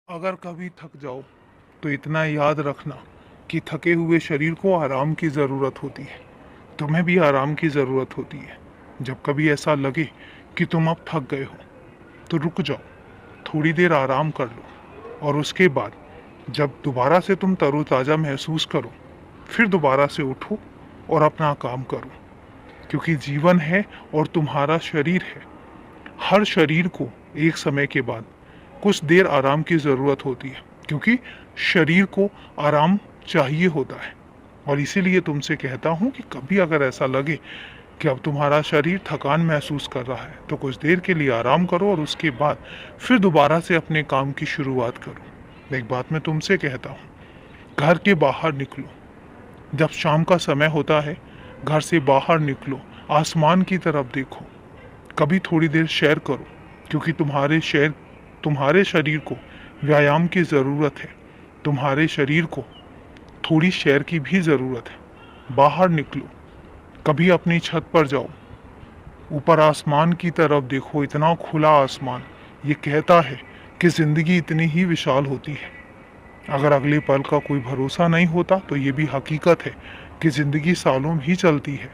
अगर कभी थक जाओ तो इतना याद रखना कि थके हुए शरीर को आराम की ज़रूरत होती है। तुम्हें भी आराम की ज़रूरत होती है। जब कभी ऐसा लगे कि तुम अब थक गए हो तो रुक जाओ, थोड़ी देर आराम कर लो और उसके बाद जब दोबारा से तुम तरोताज़ा महसूस करो फिर दोबारा से उठो और अपना काम करो। क्योंकि जीवन है और तुम्हारा शरीर है। हर शरीर को एक समय के बाद कुछ देर आराम की ज़रूरत होती है, क्योंकि शरीर को आराम चाहिए होता है। और इसीलिए तुमसे कहता हूँ कि कभी अगर ऐसा लगे कि अब तुम्हारा शरीर थकान महसूस कर रहा है तो कुछ देर के लिए आराम करो और उसके बाद फिर दोबारा से अपने काम की शुरुआत करो। एक बात मैं तुमसे कहता हूँ, घर के बाहर निकलो। जब शाम का समय होता है घर से बाहर निकलो, आसमान की तरफ देखो, कभी थोड़ी देर सैर करो। क्योंकि तुम्हारे शरीर को व्यायाम की ज़रूरत है। तुम्हारे शरीर को थोड़ी सैर की भी ज़रूरत है। बाहर निकलो, कभी अपनी छत पर जाओ, ऊपर आसमान की तरफ देखो, इतना खुला आसमान। ये कहता है कि ज़िंदगी इतनी ही विशाल होती है। अगर अगले पल का कोई भरोसा नहीं होता तो ये भी हकीकत है कि ज़िंदगी सालों भी चलती है।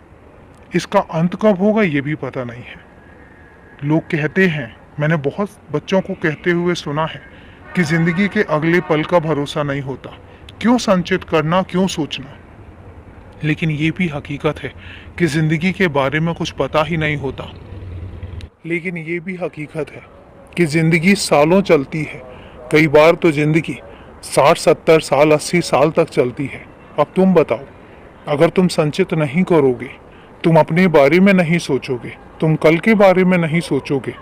इसका अंत कब होगा ये भी पता नहीं है। लोग कहते हैं, मैंने बहुत बच्चों को कहते हुए सुना है कि ज़िंदगी के अगले पल का भरोसा नहीं होता, क्यों संचित करना, क्यों सोचना। लेकिन ये भी हकीकत है कि ज़िंदगी के बारे में कुछ पता ही नहीं होता। लेकिन ये भी हकीकत है कि ज़िंदगी सालों चलती है। कई बार तो ज़िंदगी 60-70 साल 80 साल तक चलती है। अब तुम बताओ, अगर तुम संचित नहीं करोगे, तुम अपने बारे में नहीं सोचोगे, तुम कल के बारे में नहीं सोचोगे,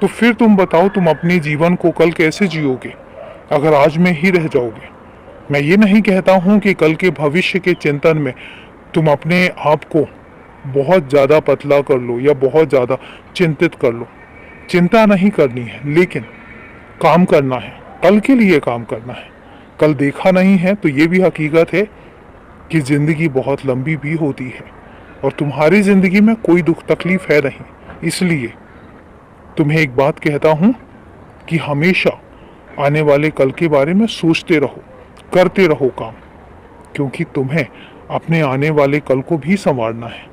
तो फिर तुम बताओ तुम अपने जीवन को कल कैसे जियोगे अगर आज में ही रह जाओगे। मैं ये नहीं कहता हूँ कि कल के भविष्य के चिंतन में तुम अपने आप को बहुत ज़्यादा पतला कर लो या बहुत ज़्यादा चिंतित कर लो। चिंता नहीं करनी है, लेकिन काम करना है, कल के लिए काम करना है। कल देखा नहीं है तो ये भी हकीकत है कि ज़िंदगी बहुत लंबी भी होती है और तुम्हारी ज़िंदगी में कोई दुख तकलीफ है नहीं। इसलिए तुम्हें एक बात कहता हूँ कि हमेशा आने वाले कल के बारे में सोचते रहो, करते रहो काम। क्योंकि तुम्हें अपने आने वाले कल को भी संवारना है।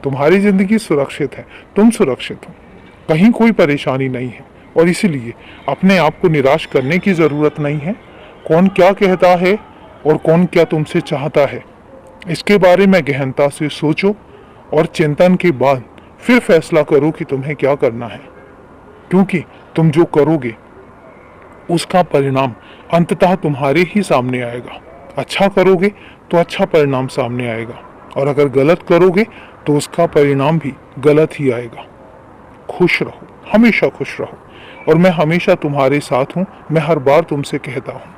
तुम्हारी ज़िंदगी सुरक्षित है, तुम सुरक्षित हो, कहीं कोई परेशानी नहीं है। और इसीलिए अपने आप को निराश करने की ज़रूरत नहीं है। कौन क्या कहता है और कौन क्या तुमसे चाहता है, इसके बारे में गहनता से सोचो और चिंतन के बाद फिर फैसला करो कि तुम्हें क्या करना है। क्योंकि तुम जो करोगे उसका परिणाम अंततः तुम्हारे ही सामने आएगा। अच्छा करोगे तो अच्छा परिणाम सामने आएगा, और अगर गलत करोगे तो उसका परिणाम भी गलत ही आएगा। खुश रहो, हमेशा खुश रहो, और मैं हमेशा तुम्हारे साथ हूँ। मैं हर बार तुमसे कहता हूँ।